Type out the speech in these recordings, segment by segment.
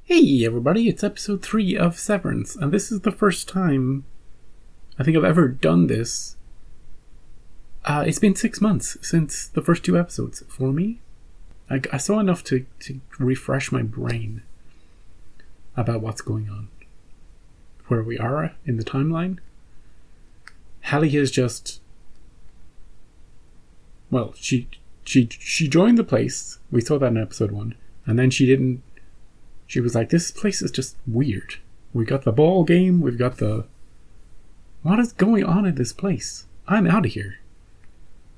Hey everybody, it's episode 3 of Severance, and this is the first time I think I've ever done this. It's been 6 months since the first 2 episodes for me. I saw enough to refresh my brain about what's going on, where we are in the timeline. Hallie is just... Well, she joined the place. We saw that in episode 1, and then she was like, this place is just weird. We got the ball game, we've got the... What is going on in this place? I'm out of here.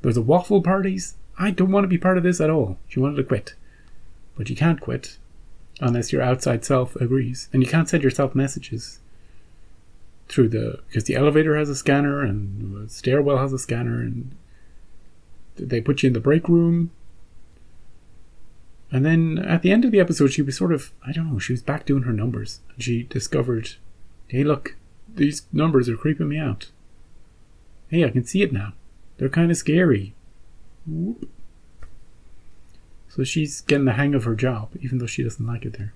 There's a waffle parties. I don't want to be part of this at all. She wanted to quit. But you can't quit unless your outside self agrees. And you can't send yourself messages through because the elevator has a scanner and the stairwell has a scanner, and they put you in the break room. And then at the end of the episode, she was sort of, she was back doing her numbers. And she discovered, hey, look, these numbers are creeping me out. Hey, I can see it now. They're kind of scary. Whoop. So she's getting the hang of her job, even though she doesn't like it there.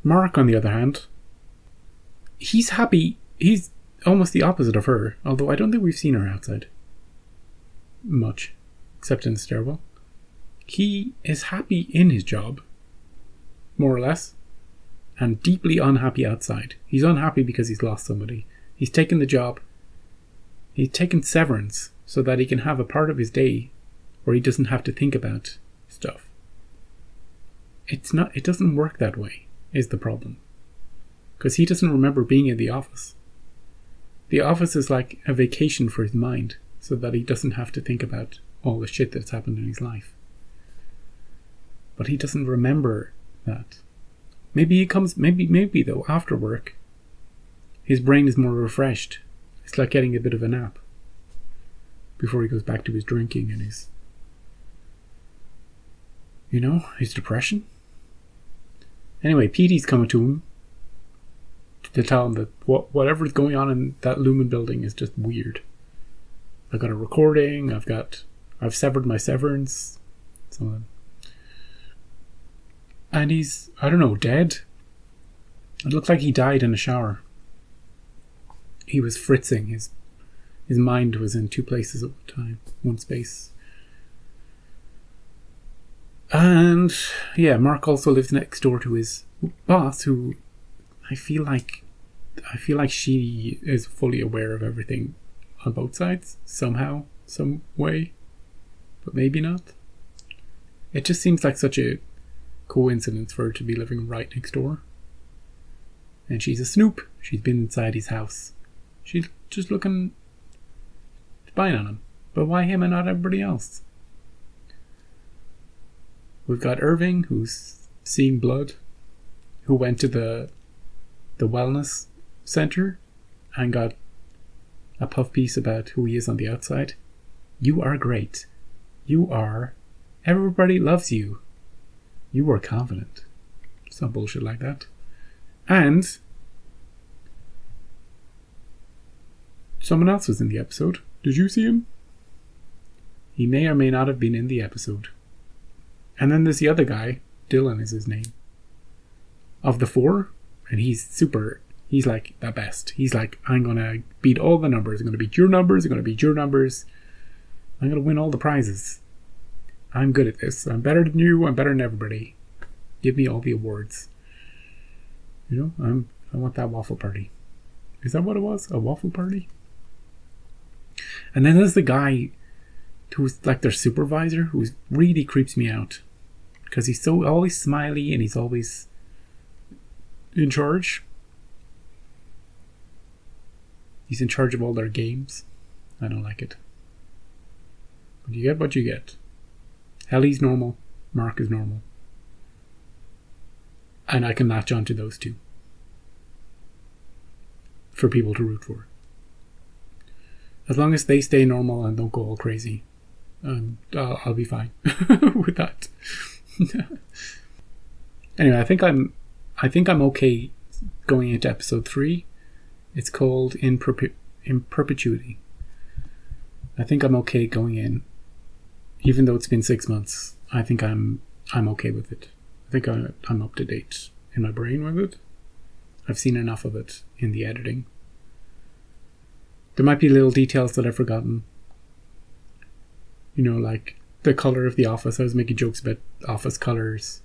Mark, on the other hand, he's happy. He's almost the opposite of her, although I don't think we've seen her outside much, except in the stairwell. He is happy in his job, more or less, and deeply unhappy outside. He's unhappy because he's lost somebody. He's taken the job. He's taken severance so that he can have a part of his day where he doesn't have to think about stuff. It doesn't work that way, is the problem. Because he doesn't remember being in the office. The office is like a vacation for his mind so that he doesn't have to think about all the shit that's happened in his life. But he doesn't remember that. Maybe though, after work, his brain is more refreshed. It's like getting a bit of a nap before he goes back to his drinking and his depression. Anyway, Petey's coming to him to tell him that whatever's going on in that Lumen building is just weird. I've got a recording, I've severed my severance, something. And he's, dead. It looked like he died in a shower. He was fritzing. His mind was in 2 places at one time. 1 space. And, yeah, Mark also lives next door to his boss, who I feel like she is fully aware of everything on both sides, somehow, some way. But maybe not. It just seems like such a coincidence for her to be living right next door. And she's a snoop. She's been inside his house. She's just looking, spying on him. But why him and not everybody else? We've got Irving, who's seeing blood, who went to the wellness center and got a puff piece about who he is on the outside. You are great. Everybody loves you. You were confident. Some bullshit like that. And someone else was in the episode. Did you see him? He may or may not have been in the episode. And then there's the other guy. Dylan is his name. Of the 4. And he's like the best. He's like, I'm going to beat all the numbers. I'm going to beat your numbers. I'm going to beat your numbers. I'm going to win all the prizes. I'm good at this. I'm better than you. I'm better than everybody. Give me all the awards. I want that waffle party. Is that what it was? A waffle party? And then there's the guy who's like their supervisor, who really creeps me out. Because he's always smiley and he's always in charge. He's in charge of all their games. I don't like it. But you get what you get. Hallie's normal. Mark is normal. And I can latch onto those 2 for people to root for. As long as they stay normal and don't go all crazy, I'll be fine with that. Anyway, I think I'm okay going into episode 3. It's called In Perpetuity. I think I'm okay going in. Even though it's been 6 months, I think I'm okay with it. I think I'm up to date in my brain with it. I've seen enough of it in the editing. There might be little details that I've forgotten. You know, like the colour of the office. I was making jokes about office colours.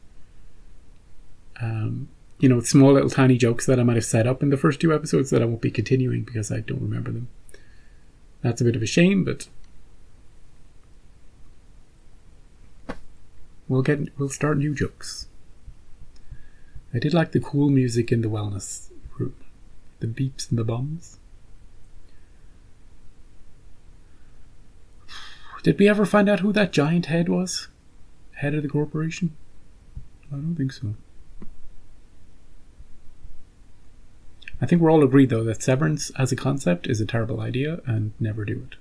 You know, small little tiny jokes that I might have set up in the first 2 episodes that I won't be continuing because I don't remember them. That's a bit of a shame, but we'll start new jokes. I did like the cool music in the wellness room. The beeps and the bombs. Did we ever find out who that giant head was? Head of the corporation? I don't think so. I think we're all agreed, though, that Severance as a concept is a terrible idea and never do it.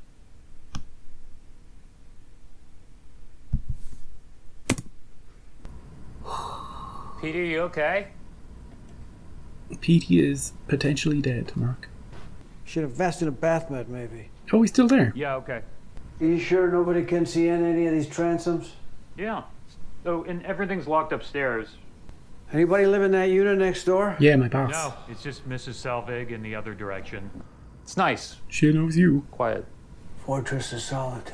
Peter, you okay? Petey is potentially dead, Mark. Should invest in a bath mat, maybe. Oh, he's still there. Yeah, okay. Are you sure nobody can see in any of these transoms? Yeah. Oh, and everything's locked upstairs. Anybody live in that unit next door? Yeah, my boss. No, it's just Mrs. Selvig in the other direction. It's nice. She knows you. Quiet. Fortress of Solitude.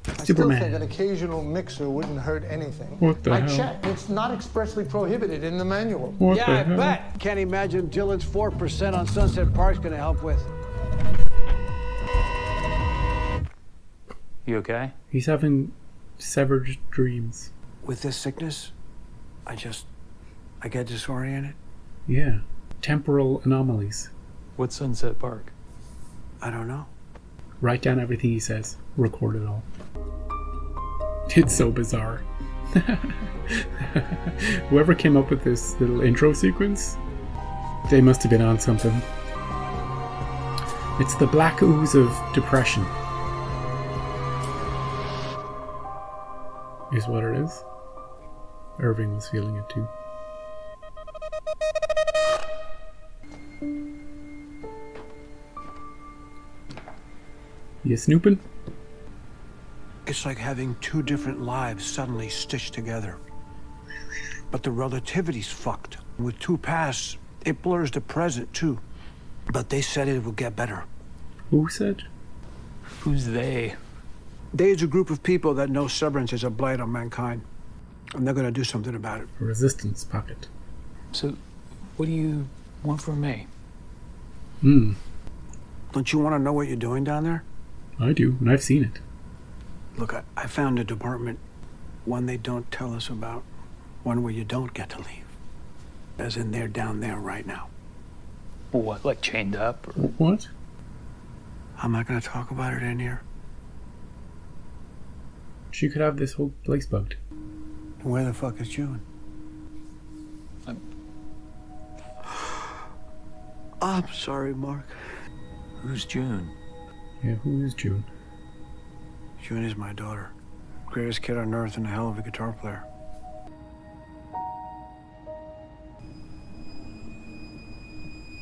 I Superman. still think an occasional mixer wouldn't hurt anything. What the I hell? checked. It's not expressly prohibited in the manual. What Yeah, the I hell? bet. Can't imagine Dylan's 4% on Sunset Park's gonna help with. You okay? He's having severed dreams. With this sickness, I get disoriented. Yeah. Temporal anomalies. What's Sunset Park? I don't know. Write down everything he says. Record it all. It's so bizarre. Whoever came up with this little intro sequence, they must have been on something. It's the black ooze of depression. Is what it is. Irving was feeling it too. You snooping? It's like having 2 different lives suddenly stitched together. But the relativity's fucked. With 2 pasts, it blurs the present too. But they said it would get better. Who said? Who's they? There's a group of people that know Severance is a blight on mankind. And they're gonna do something about it. A resistance pocket. So, what do you want from me? Don't you want to know what you're doing down there? I do, and I've seen it. Look, I found a department, one they don't tell us about. One where you don't get to leave. As in they're down there right now. What, like chained up? Or... What? I'm not gonna talk about it in here. She could have this whole place bugged. Where the fuck is June? I'm sorry, Mark. Who's June? Yeah, who is June? June is my daughter. Greatest kid on earth and a hell of a guitar player.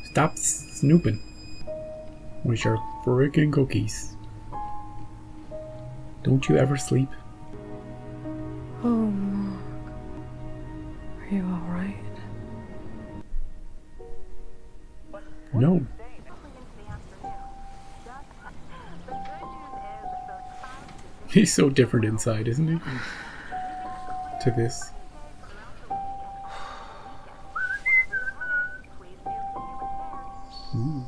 Stop snooping. With your freaking cookies. Don't you ever sleep? Oh, Mark. Are you alright? No. He's so different inside, isn't he? To this. Ooh.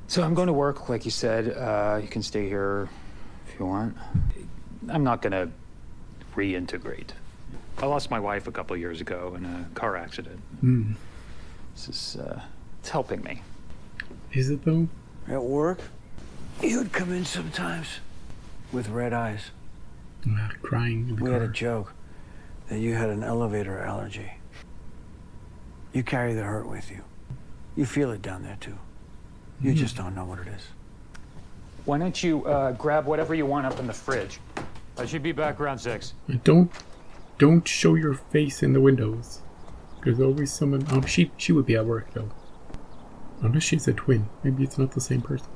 So I'm going to work, like you said. You can stay here if you want. I'm not going to reintegrate. I lost my wife a couple of years ago in a car accident. This is, it's helping me. Is it though? At work, you'd come in sometimes with red eyes. Crying in the We car. had a joke that you had an elevator allergy. You carry the hurt with you. You feel it down there too. You just don't know what it is. Why don't you grab whatever you want up in the fridge? I should be back around 6. Don't show your face in the windows. There's always someone. Oh, she would be at work though. Unless she's a twin. Maybe it's not the same person.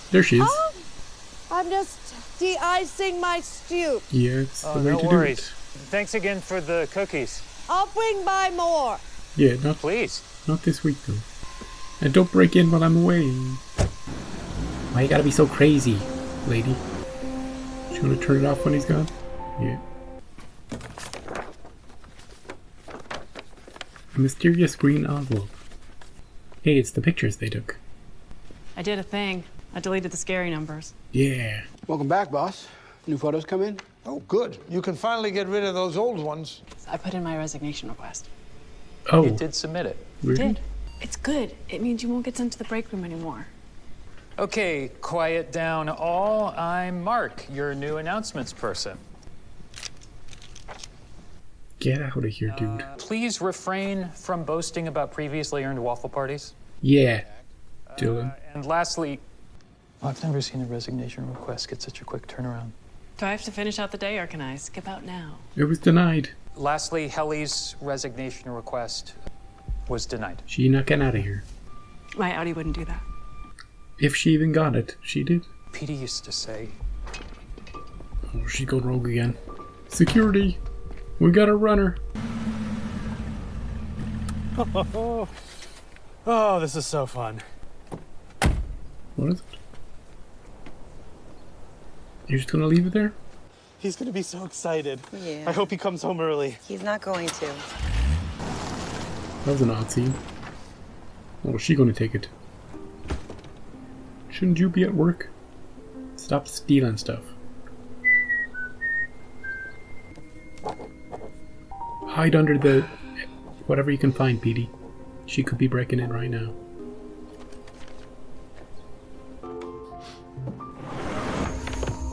There she is. Oh, I'm just de-icing my stew. Yeah, it's the way no to worries. do Thanks again for the cookies. I'll bring by more. Yeah, Please. not this week though. And don't break in while I'm away. Why you gotta be so crazy, lady? You wanna turn it off when he's gone? Yeah. A mysterious green envelope. Hey, it's the pictures they took. I did a thing. I deleted the scary numbers. Yeah. Welcome back, boss. New photos come in? Oh, good. You can finally get rid of those old ones. I put in my resignation request. Oh. You did submit it. Really? Did. It's good. It means you won't get sent to the break room anymore. Okay, quiet down all. I'm Mark, your new announcements person. Get out of here, dude. Please refrain from boasting about previously earned waffle parties. Yeah. Dylan. And lastly, I've never seen a resignation request get such a quick turnaround. Do I have to finish out the day or can I skip out now? It was denied. Lastly, Helly's resignation request was denied. She not getting out of here. My Audi wouldn't do that. If she even got it, she did. Petey used to say, Oh, she's going rogue again. Security! We got a runner. Oh, this is so fun. What is it? You're just gonna leave it there? He's gonna be so excited. Yeah. I hope he comes home early. He's not going to. That was an odd scene. Oh, is she gonna take it? Shouldn't you be at work? Stop stealing stuff. Hide under the... whatever you can find, Petey. She could be breaking in right now.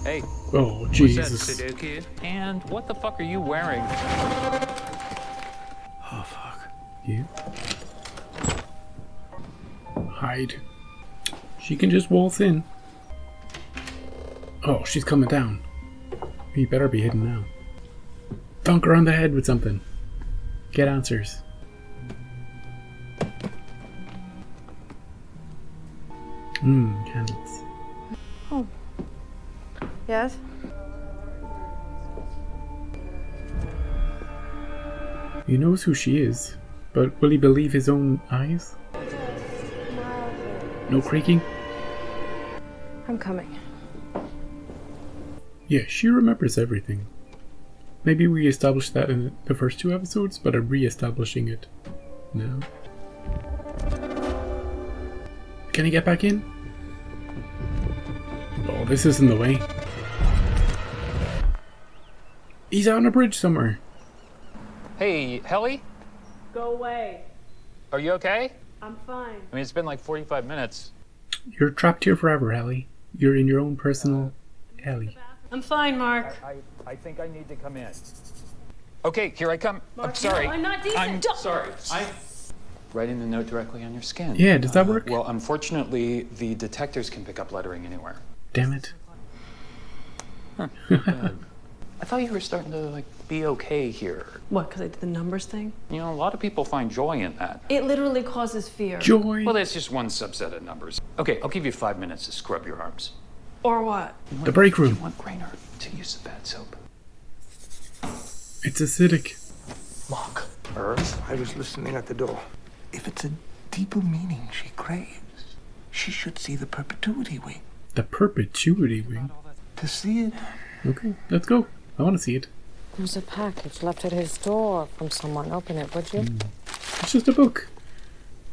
hey, Oh, what's Jesus. that, Sudoku? And what the fuck are you wearing? Oh, fuck. Yeah. Hide. She can just waltz in. Oh, she's coming down. He better be hidden now. Thunk her on the head with something. Get answers. Candles. Oh. Yes? He knows who she is, but will he believe his own eyes? No creaking? I'm coming. Yeah, she remembers everything. Maybe we established that in the first 2 episodes, but I'm re-establishing it now. Can he get back in? Oh, this isn't the way. He's out on a bridge somewhere. Hey, Helly? Go away. Are you okay? I'm fine. I mean, it's been like 45 minutes. You're trapped here forever, Ellie. You're in your own personal Ellie. I'm fine, Mark. I think I need to come in. Okay, here I come. Mark, I'm sorry. no, I'm not decent. I'm Don't- sorry. Writing the note directly on your skin. Yeah, does that work? Well, unfortunately, the detectors can pick up lettering anywhere. Damn it. I thought you were starting to, like, be okay here. What, because I did the numbers thing? You know, a lot of people find joy in that. It literally causes fear. Joy. Well, that's just one subset of numbers. Okay, I'll give you 5 minutes to scrub your arms. Or what? The break room. You want Grainer to use the bad soap. It's acidic. Mark, Earth? I was listening at the door. If it's a deeper meaning she craves, she should see the perpetuity wing. The Perpetuity wing. To see it, Okay, let's go. I want to see it. There's a package left at his door from someone. Open it, would you? It's just a book.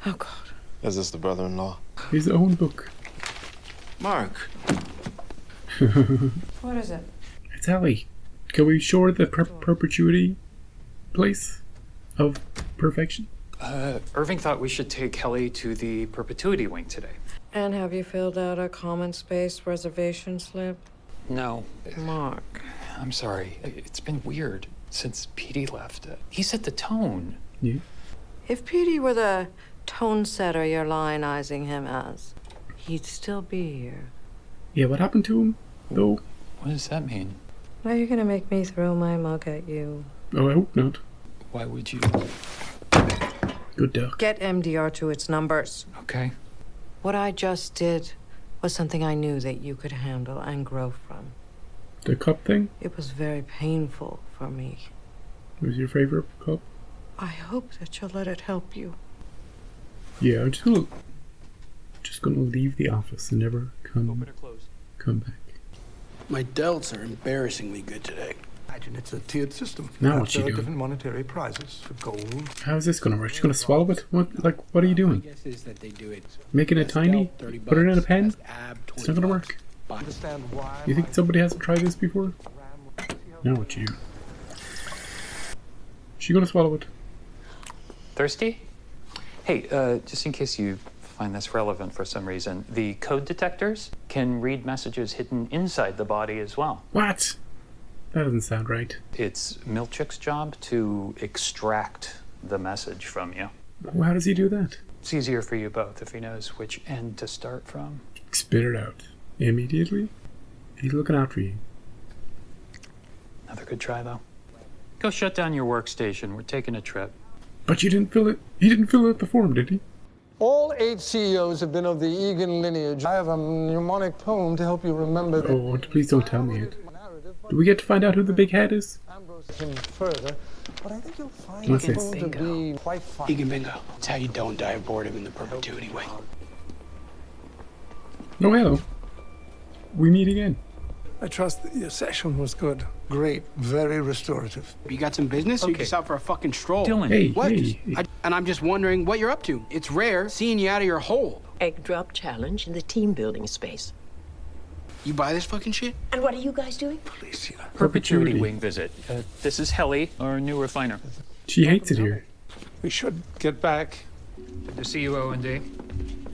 Oh, God. Is this the brother-in-law? His own book. Mark. What is it? It's Ellie. Can we show her the perpetuity place of perfection? Irving thought we should take Helly to the Perpetuity wing today. And have you filled out a common space reservation slip? No. Mark. I'm sorry. It's been weird since Petey left. He set the tone. Yeah. If Petey were the tone setter you're lionizing him as, he'd still be here. Yeah, what happened to him, though? What does that mean? Are you gonna make me throw my mug at you? Oh, I hope not. Why would you? Good duck. Get MDR to its numbers. Okay. What I just did was something I knew that you could handle and grow from. The cup thing? It was very painful for me. Who's your favorite cup? I hope that you'll let it help you. Yeah, I'm just gonna leave the office and never come back. My delts are embarrassingly good today. Imagine it's a tiered system. Now what's she There are doing? different monetary prizes for gold. How is this gonna work? She's gonna swallow it? What are you doing? Guess is that they do it. Making it tiny? Put it in a pen? Ab, It's not gonna work. Understand why? You think somebody hasn't tried this before? Now what you do? She gonna swallow it? Thirsty? Hey, just in case you find this relevant for some reason, the code detectors can read messages hidden inside the body as well. What? That doesn't sound right. It's Milchick's job to extract the message from you. How does he do that? It's easier for you both if he knows which end to start from. Spit it out. Immediately? He's looking out for you. Another good try, though. Go shut down your workstation. We're taking a trip. But you didn't fill it. He didn't fill out the form, did he? All 8 CEOs have been of the Egan lineage. I have a mnemonic poem to help you remember that. Oh, please don't tell me it. Do we get to find out who the big head is? Ambrose him further, but I think you'll find What's the this? poem to be quite fun. Egan bingo. It's how you don't die of boredom in the perpetuity way. Oh, hello. We meet again. I trust that your session was good. Great. Very restorative. You got some business? Or you just out for a fucking stroll? Dylan. Hey, What? hey. And I'm just wondering what you're up to. It's rare seeing you out of your hole. Egg drop challenge in the team building space. You buy this fucking shit? And what are you guys doing? Perpetuity wing visit. This is Helly, our new refiner. She hates it here. We should get back. Good to see you, O&D.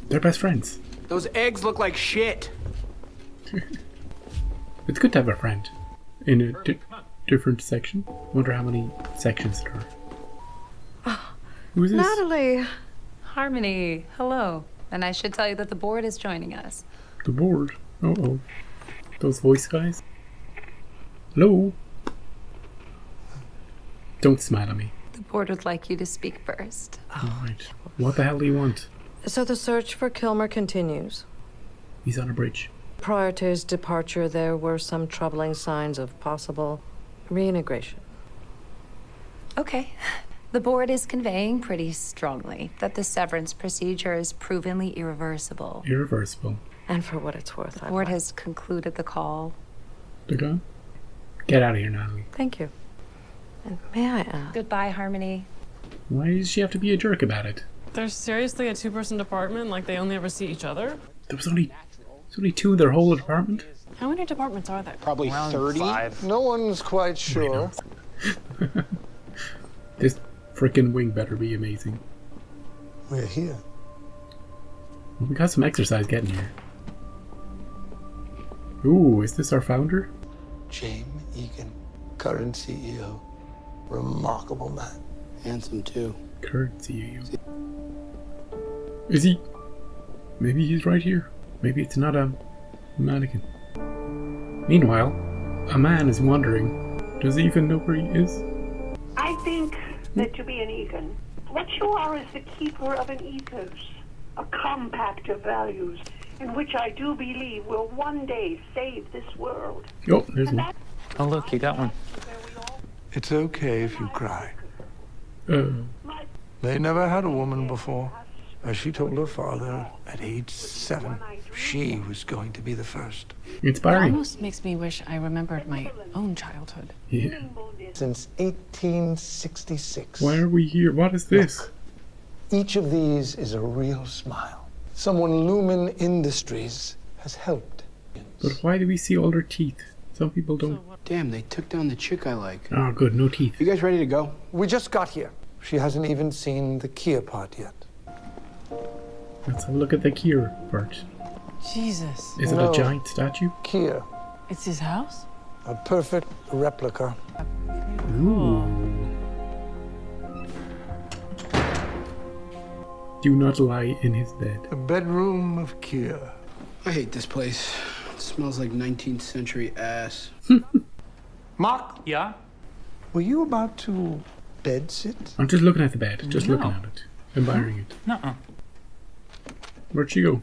They're best friends. Those eggs look like shit. It's good to have a friend in a different section. Wonder how many sections there are. Who's this? Natalie. Harmony, hello. And I should tell you that the board is joining us. The board. Uh-oh. Those voice guys. Hello. Don't smile at me. The board would like you to speak first. Alright. What the hell do you want? So the search for Kilmer continues. He's on a bridge. Prior to his departure, there were some troubling signs of possible reintegration. Okay. The board is conveying pretty strongly that the severance procedure is provenly irreversible. Irreversible. And for what it's worth, The board has concluded the call. The guy? Get out of here, Natalie. Thank you. And may I ask? Goodbye, Harmony. Why does she have to be a jerk about it? There's seriously a two-person department, like they only ever see each other? There's only two in their whole department? How many departments are there? Probably 30. 5. No one's quite sure. This frickin' wing better be amazing. We're here. Well, we got some exercise getting here. Ooh, is this our founder? James Egan, current CEO. Remarkable man. Handsome, too. Current CEO. Is he? Maybe he's right here. Maybe it's not a mannequin. Meanwhile, a man is wondering, does he even know where he is? I think that to be an Egan, what you are is the keeper of an ethos, a compact of values, in which I do believe will one day save this world. Oh, there's one. Oh, look, you got one. It's okay if you cry. Uh, They never had a woman before. As she told her father at age 7, she was going to be the first. It inspiring. almost makes me wish I remembered my own childhood. Yeah. Since 1866. Why are we here? What is this? Each of these is a real smile. Someone Lumen Industries has helped. But why do we see all their teeth? Some people don't. Damn, they took down the chick I like. Oh, good, no teeth. You guys ready to go? We just got here. She hasn't even seen the Kia part yet. Let's have a look at the Kier part. Jesus. Is it No. a giant statue? Kia, It's his house? a perfect replica. Ooh. Do not lie in his bed. The bedroom of Kia. I hate this place. It smells like 19th century ass. Mark, Yeah? were you about to bed sit? I'm just looking at the bed. Just No. looking at it. Admiring it. Nuh-uh. Where'd she go?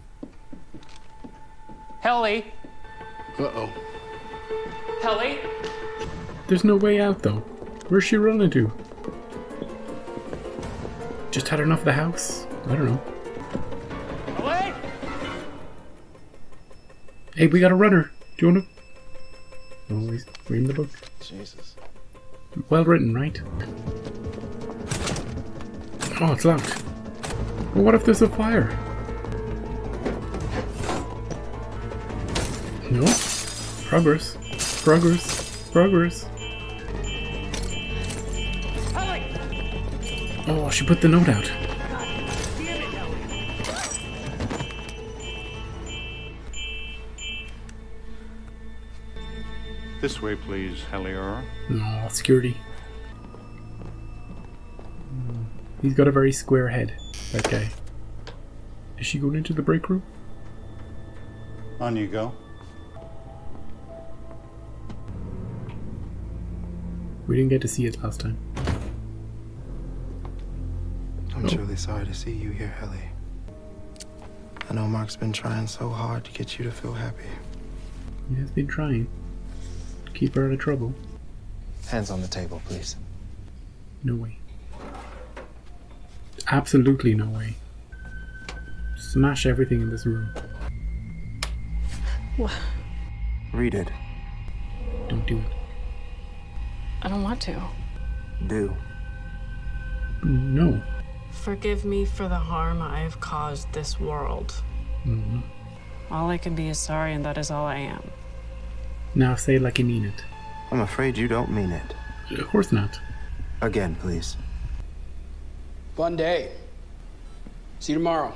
Helly! Uh-oh. Helly! There's no way out, though. Where's she running to? Just had enough of the house? I don't know. Away! Hey, we got a runner. Do you want to? Oh, he's reading the book. Jesus. Well written, right? Oh, it's locked. Well, what if there's a fire? No. Progress. Progress. Progress. Oh, she put the note out. This way, please, Hellier. Oh, security. He's got a very square head, that guy. Is she going into the break room? On you go. We didn't get to see it last time. I'm truly sorry to see you here, Helly. I know Mark's been trying so hard to get you to feel happy. He has been trying to keep her out of trouble. Hands on the table, please. No way. Absolutely no way. Smash everything in this room. What? Read it. Don't do it. I don't want to. Do. No. Forgive me for the harm I have caused this world. Mm-hmm. All I can be is sorry, and that is all I am. Now say it like you mean it. I'm afraid you don't mean it. Of course not. Again, please. Fun day. See you tomorrow.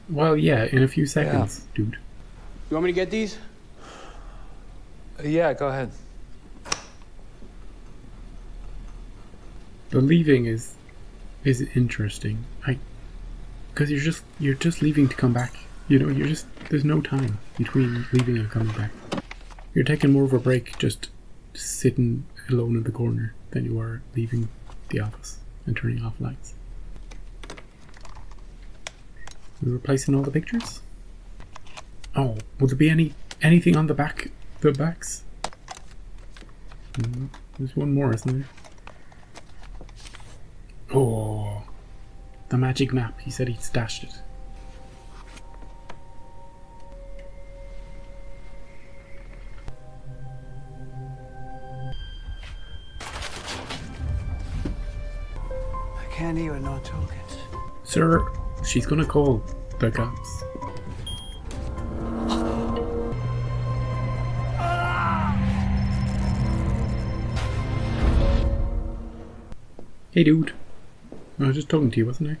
Well, yeah, in a few seconds, dude. You want me to get these? Yeah, go ahead. The leaving is interesting. Because you're just leaving to come back. You know, there's no time between leaving and coming back. You're taking more of a break just sitting alone in the corner than you are leaving the office and turning off lights. We're replacing all the pictures? Oh, will there be anything on the backs? There's one more, isn't there? Oh, the magic map. He said he'd stashed it. I can't even no tokens. Sir, she's gonna call the cops. Hey dude. I was just talking to you, wasn't I?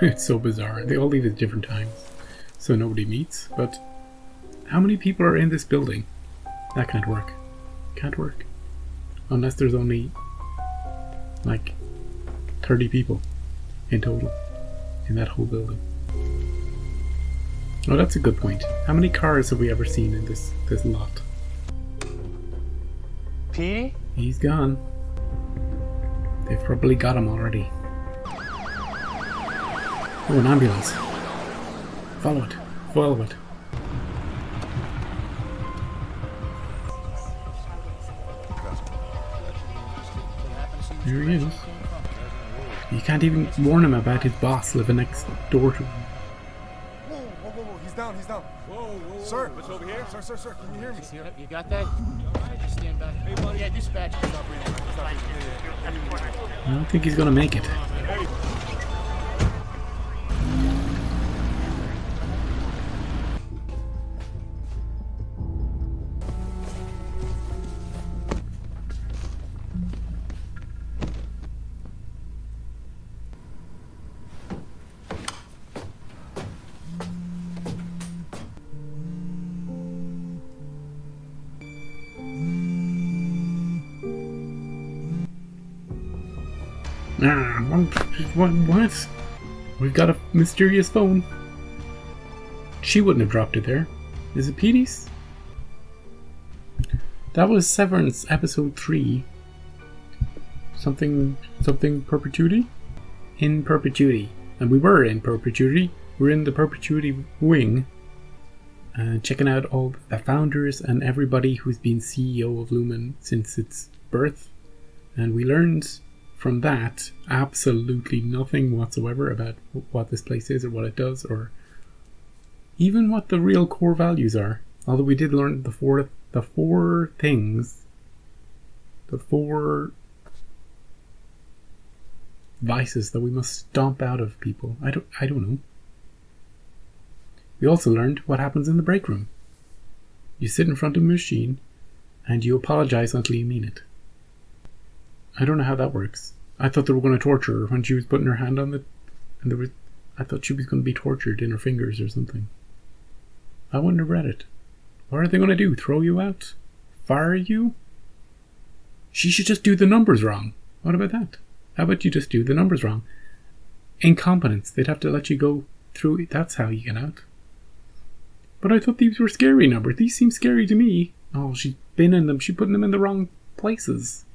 It's so bizarre. They all leave at different times, so nobody meets. But how many people are in this building? That can't work. Can't work. Unless there's only like 30 people in total in that whole building. Oh, that's a good point. How many cars have we ever seen in this lot? Petey? He's gone. They've probably got him already. Oh, an ambulance. Follow it. Follow it. There he is. You can't even warn him about his boss living next door to him. Whoa, he's down. Whoa. Sir, what's over here? Sir, can you hear me? You got that? Just stand back. Hey, buddy. Yeah, dispatch. I don't think he's gonna make it. What? We've got a mysterious phone. She wouldn't have dropped it there. Is it Petey's? That was Severance episode 3. Something Perpetuity? In Perpetuity. And we were in Perpetuity. We're in the Perpetuity wing. Checking out all the founders and everybody who's been CEO of Lumen since its birth, and we learned from that absolutely nothing whatsoever about what this place is or what it does or even what the real core values are. Although we did learn the four vices that we must stomp out of people. I don't know. We also learned what happens in the break room. You sit in front of a machine and you apologize until you mean it. I don't know how that works. I thought they were going to torture her when she was putting her hand on it, and I thought she was going to be tortured in her fingers or something. I wouldn't have read it. What are they going to do? Throw you out? Fire you? She should just do the numbers wrong. What about that? How about you just do the numbers wrong? Incompetence. They'd have to let you go through it. That's how you get out. But I thought these were scary numbers. These seem scary to me. Oh, she's been in them. She's putting them in the wrong places.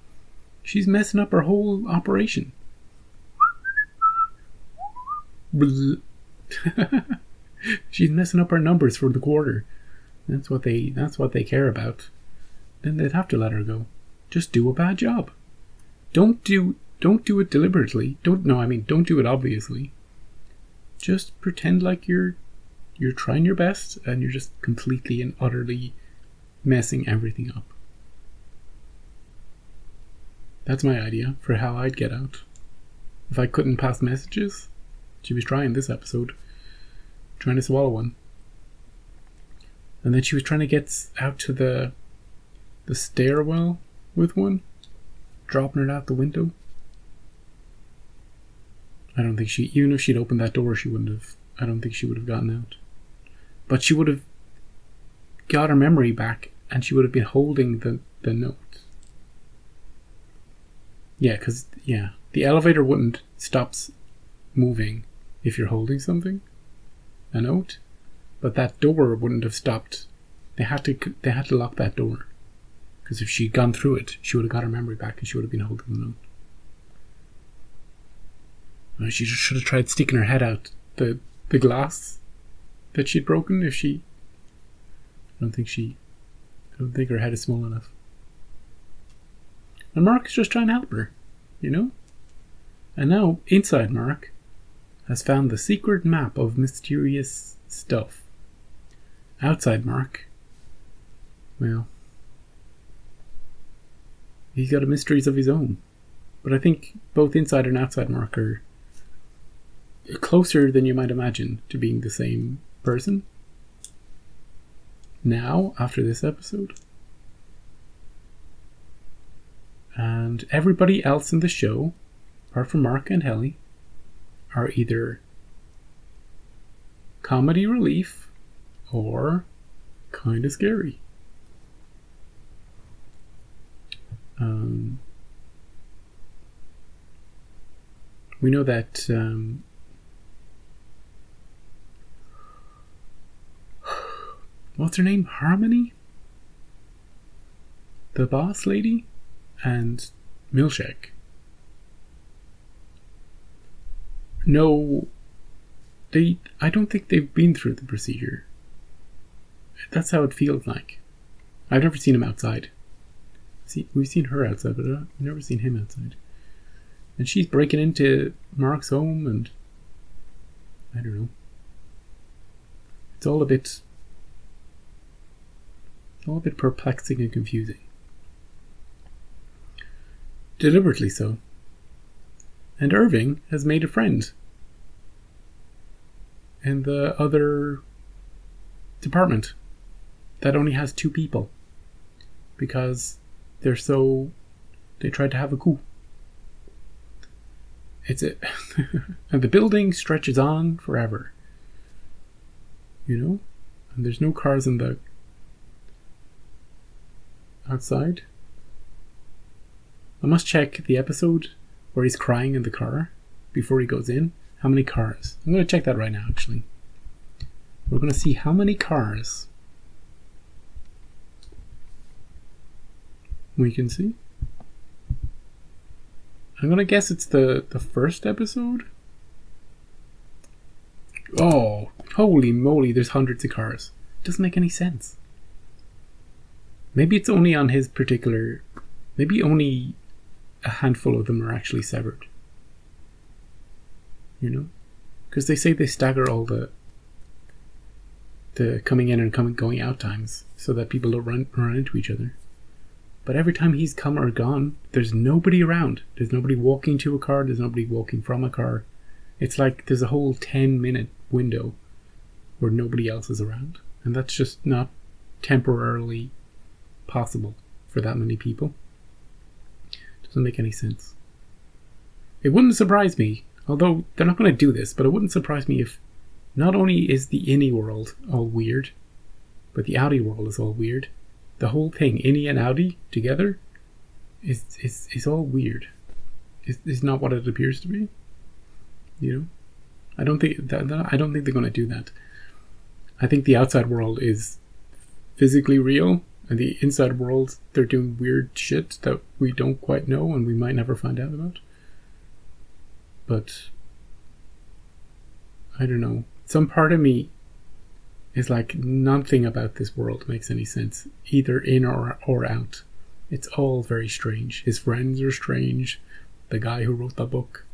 She's messing up her whole operation. She's messing up her numbers for the quarter. That's what they care about. Then they'd have to let her go. Just do a bad job. Don't do it deliberately. Don't do it obviously. Just pretend like you're trying your best and you're just completely and utterly messing everything up. That's my idea for how I'd get out. If I couldn't pass messages, she was trying this episode, trying to swallow one. And then she was trying to get out to the stairwell with one, dropping it out the window. I don't think even if she'd opened that door, I don't think she would have gotten out. But she would have got her memory back and she would have been holding the note. Yeah, because, the elevator wouldn't stop moving if you're holding something, a note, but that door wouldn't have stopped. They had to lock that door, because if she'd gone through it, she would have got her memory back and she would have been holding the note. She just should have tried sticking her head out the glass that she'd broken. I don't think her head is small enough. And Mark is just trying to help her, And now, inside Mark has found the secret map of mysterious stuff. Outside Mark, well, he's got mysteries of his own. But I think both inside and outside Mark are closer than you might imagine to being the same person. Now, after this episode. And everybody else in the show, apart from Mark and Helly, are either comedy relief or kind of scary. We know that what's her name? Harmony? The boss lady? And Milkshake. No, I don't think they've been through the procedure. That's how it feels like. I've never seen him outside. We've seen her outside, but I've never seen him outside. And she's breaking into Mark's home, and I don't know. It's all a bit perplexing and confusing. Deliberately so. And Irving has made a friend in the other department that only has 2 people because they tried to have a coup. And the building stretches on forever. And there's no cars in the outside. I must check the episode where he's crying in the car before he goes in. How many cars? I'm going to check that right now, actually. We're going to see how many cars we can see. I'm going to guess it's the first episode. Oh, holy moly, there's hundreds of cars. It doesn't make any sense. Maybe it's only on his particular maybe only a handful of them are actually severed. You know? Because they say they stagger all the coming in and going out times so that people don't run into each other. But every time he's come or gone, there's nobody around. There's nobody walking to a car. There's nobody walking from a car. It's like there's a whole 10-minute window where nobody else is around. And that's just not temporarily possible for that many people. Doesn't make any sense. It wouldn't surprise me, although they're not going to do this, but it wouldn't surprise me if not only is the innie world all weird, but the outie world is all weird. The whole thing, innie and outie together, is all weird. It's not what it appears to be. You know, I don't think they're going to do that. I think the outside world is physically real, and the inside world, they're doing weird shit that we don't quite know and we might never find out about. But I don't know. Some part of me is like, nothing about this world makes any sense, either in or out. It's all very strange. His friends are strange. The guy who wrote the book,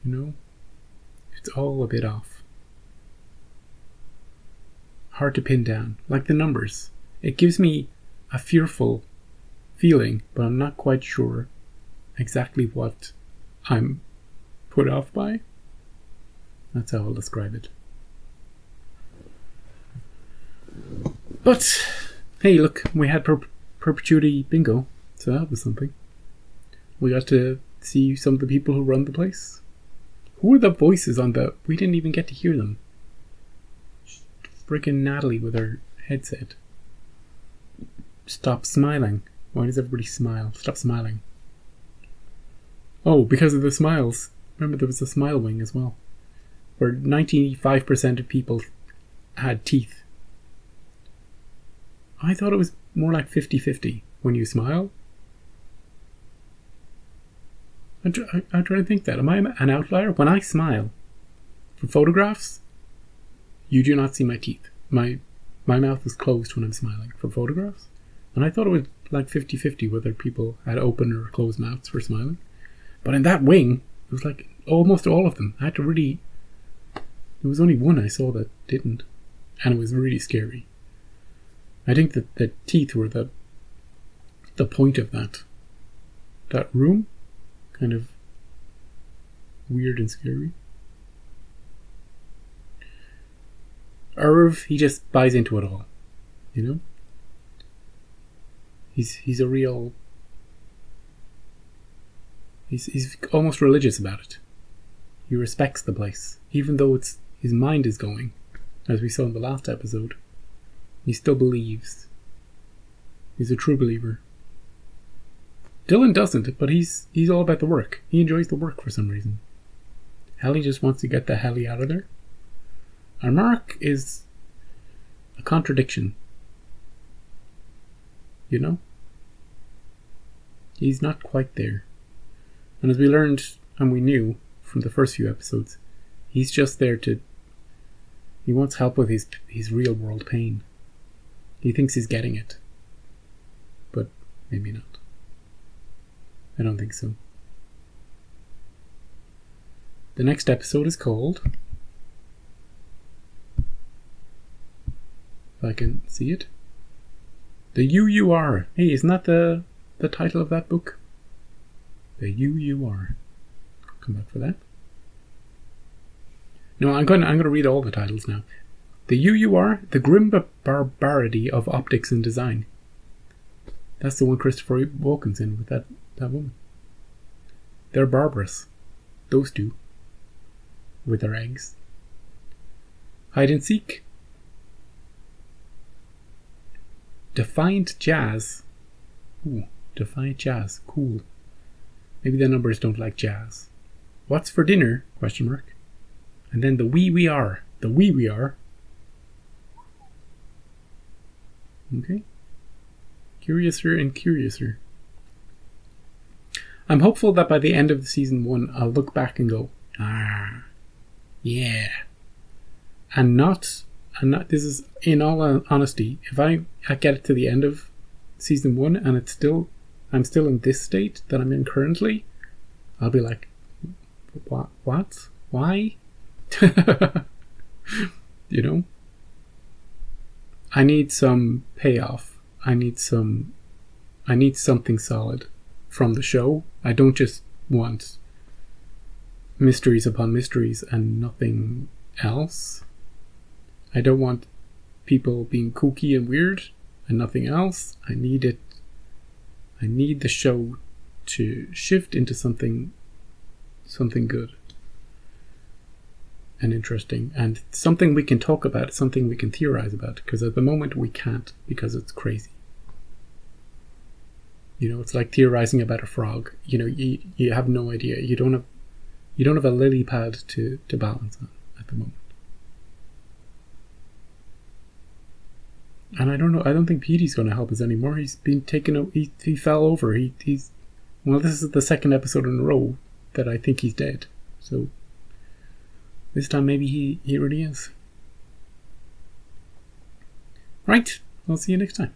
you know, it's all a bit off. Hard to pin down, like the numbers. It gives me a fearful feeling, but I'm not quite sure exactly what I'm put off by. That's how I'll describe it. But hey, look, we had Perpetuity bingo, so that was something. We got to see some of the people who run the place. Who are the voices on the... We didn't even get to hear them. Frickin' Natalie with her headset. Stop smiling. Why does everybody smile? Stop smiling. Oh, because of the smiles. Remember, there was a smile wing as well, where 95% of people had teeth. I thought it was more like 50-50 when you smile. I'm trying to think that. Am I an outlier? When I smile for photographs, you do not see my teeth. My mouth is closed when I'm smiling for photographs. And I thought it was like 50-50 whether people had open or closed mouths for smiling. But in that wing, it was like almost all of them. I had to really... There was only one I saw that didn't. And it was really scary. I think that the teeth were the point of that room. Kind of weird and scary. Irv, he just buys into it all. You know? He's a real... He's almost religious about it. He respects the place. Even though his mind is going, as we saw in the last episode. He still believes. He's a true believer. Dylan doesn't, but he's all about the work. He enjoys the work for some reason. Hallie just wants to get the Hallie out of there. And Mark is a contradiction. You know? He's not quite there. And as we learned, and we knew from the first few episodes, he's just there to... He wants help with his real world pain. He thinks he's getting it. But maybe not. I don't think so. The next episode is called... If I can see it. The UUR. Hey, isn't that the title of that book? The UUR. Come back for that. No, I'm going to read all the titles now. The UUR, The Grim Barbarity of Optics and Design. That's the one Christopher Walken's in with that woman. They're barbarous. Those two. With their eggs. Hide and Seek. Defiant Jazz. Ooh, Defiant Jazz. Cool. Maybe the numbers don't like jazz. What's for dinner? Question mark. And then the Wee We Are. The Wee We Are. Okay. Curiouser and curiouser. I'm hopeful that by the end of season 1, I'll look back and go, yeah. And not, this is in all honesty, if I get it to the end of season 1 and it's still I'm still in this state that I'm in currently, I'll be like, what? Why? You know? I need some payoff. I need something solid from the show. I don't just want mysteries upon mysteries and nothing else. I don't want people being kooky and weird and nothing else. I need the show to shift into something good and interesting, and something we can talk about, something we can theorize about, because at the moment we can't, because it's crazy. You know, it's like theorizing about a frog. You know, you have no idea. You don't have a lily pad to balance on at the moment. And I don't know. I don't think Petey's going to help us anymore. He's been taken. He fell over. He's. Well, this is the second episode in a row that I think he's dead. So this time maybe he really is. Right. I'll see you next time.